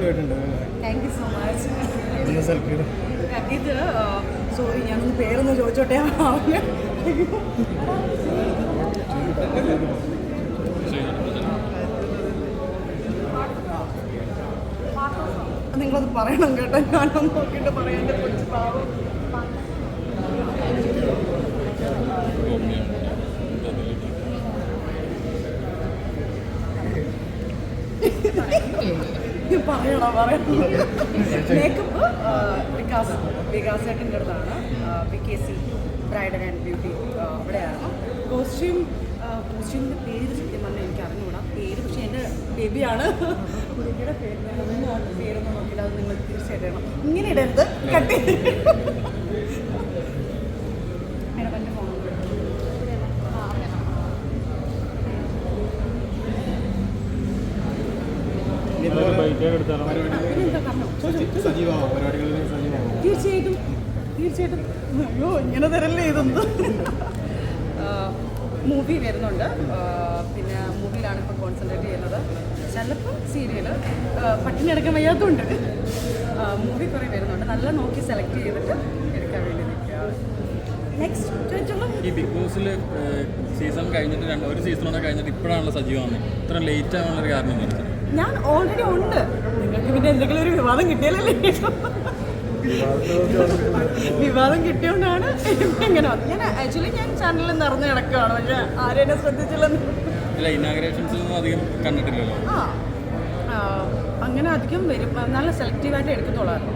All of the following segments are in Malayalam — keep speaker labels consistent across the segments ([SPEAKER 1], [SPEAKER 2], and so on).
[SPEAKER 1] അടിപൊളിയായിട്ടുണ്ട്.
[SPEAKER 2] Thank you so much.
[SPEAKER 1] ഇത്
[SPEAKER 2] സോറി ഞാനൊന്ന് പേരൊന്ന് ചോദിച്ചോട്ടെ. നിങ്ങളത് പറയണം കേട്ടോ, ഞാനൊന്ന് നോക്കിയിട്ട് പറയാൻ കുറച്ച് പാവം. പറയണം. മേക്കപ്പ് വികാസേട്ടൻ്റെ അടുത്താണ്, BKC ബ്രൈഡൽ ആൻഡ് ബ്യൂട്ടി അവിടെയാണ്. കോസ്റ്റ്യൂമിൻ്റെ പേര് സത്യം പറഞ്ഞാൽ എനിക്ക് അറിഞ്ഞുകൂടാ പേര്, പക്ഷേ എൻ്റെ ബേബിയാണ്. കുട്ടിയുടെ പേര് പേരൊന്നും നോക്കില്ല, അത് നിങ്ങൾ തീർച്ചയായിട്ടും ഇങ്ങനെ ഇടരുത്, കട്ട് തീർച്ചയായിട്ടും. അയ്യോ ഇങ്ങനെ തരല്ലേ ഇതൊന്നും. മൂവി വരുന്നുണ്ട്, പിന്നെ മൂവിയിലാണ് ഇപ്പോൾ കോൺസെൻട്രേറ്റ് ചെയ്യുന്നത്. ചിലപ്പോൾ സീരിയൽ പട്ടിണിയെടുക്കാൻ വയ്യാത്തതുണ്ട്. മൂവി കുറേ വരുന്നുണ്ട്, നല്ല നോക്കി സെലക്ട് ചെയ്തിട്ട് എടുക്കാൻ വേണ്ടി നിൽക്കുക.
[SPEAKER 3] ഈ ബിഗ് ബോസിൽ സീസൺ കഴിഞ്ഞിട്ട് ഒരു സീസണോടെ കഴിഞ്ഞിട്ട് ഇപ്പോഴാണല്ലോ സജീവമാണ്. ഇത്ര ലേറ്റ് ആവാനുള്ളൊരു കാരണം എന്ന് വെച്ചാൽ
[SPEAKER 2] ഞാൻ ഓൾറെഡി ഉണ്ട്. നിങ്ങൾക്ക് പിന്നെ എന്തെങ്കിലും ഒരു വിവാദം കിട്ടിയാലല്ലേ. വിവാദം കിട്ടിയോണ്ടാണ് എങ്ങനെ വന്നത്. ഞാൻ ആക്ച്വലി ചാനലിൽ നിറഞ്ഞു കിടക്കുകയാണ്, പക്ഷെ ആരും എന്നെ ശ്രദ്ധിച്ചില്ലെന്ന്.
[SPEAKER 3] അധികം കണ്ടിട്ടില്ലല്ലോ.
[SPEAKER 2] അങ്ങനെ അധികം വരും, നല്ല സെലക്റ്റീവായിട്ട് എടുക്കത്തോളായിരുന്നു.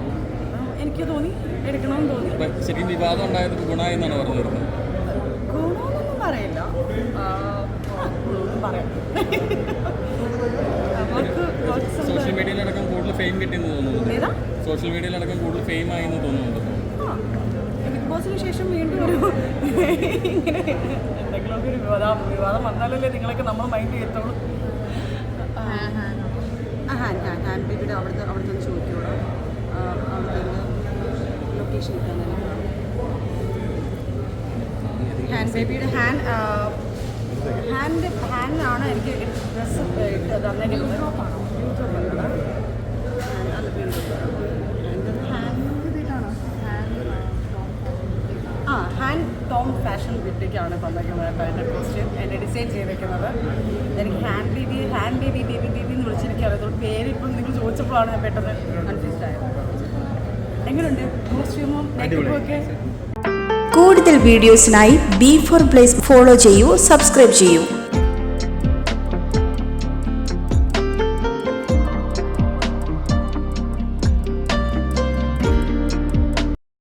[SPEAKER 2] എനിക്ക് തോന്നി എടുക്കണമെന്ന് തോന്നി.
[SPEAKER 3] ശരിക്കും വിവാദം ഉണ്ടായത് ഗുണമായി എന്നാണ് പറഞ്ഞു വരുന്നത്.
[SPEAKER 2] ഗുണമെന്നൊന്നും പറയില്ല, പറയാം.
[SPEAKER 3] സോഷ്യൽ മീഡിയയിലടക്കം കൂടുതൽ ഫെയിം കിട്ടിയെന്ന് തോന്നുന്നു. സോഷ്യൽ മീഡിയയിലടക്കം കൂടുതൽ ഫെയിം ആയി എന്ന് തോന്നുന്നുണ്ട്.
[SPEAKER 2] ബിഗ് ബോസിന് ശേഷം വീണ്ടും ഒരു ഇങ്ങനെ എന്തെങ്കിലുമൊക്കെ ഒരു വിവാദം വന്നാലല്ലേ നിങ്ങളൊക്കെ നമ്മൾ മൈൻഡ് ചെയ്യത്തുള്ളൂ. ഹാൻഡ് ബേബിയുടെ അവിടുത്തെ ചോദിക്കൂടെ, അവിടുത്തെ ലൊക്കേഷൻ കിട്ടാൻ. ഹാൻഡ് ബേബിയുടെ ഹാൻഡിലാണ് എനിക്ക് ഡ്രസ്സ് ഇട്ട് തന്നിട്ടുള്ളത്. ഹാൻഡ് ടോം ഫാഷൻ ബ്യൂട്ടിക്കാണ് തന്നിരിക്കുന്നത്. എൻ്റെ കോസ്റ്റ്യൂം എന്നെ ഡിസൈൻ ചെയ്തിരിക്കുന്നത്. എനിക്ക് ഹാൻഡ് ബേബി എന്ന് വിളിച്ചെനിക്ക് അറിയത്തുള്ളൂ. പേരിപ്പം നിങ്ങൾ ചോദിച്ചപ്പോഴാണ് ഞാൻ പെട്ടെന്ന് കൺഫ്യൂസ്ഡ് ആയത്. എങ്ങനെയുണ്ട് കോസ്റ്റ്യൂമും മേക്കപ്പും ഒക്കെ?
[SPEAKER 4] കൂടുതൽ വീഡിയോസിനായി B4 Place ഫോളോ ചെയ്യൂ, സബ്സ്ക്രൈബ് ചെയ്യൂ.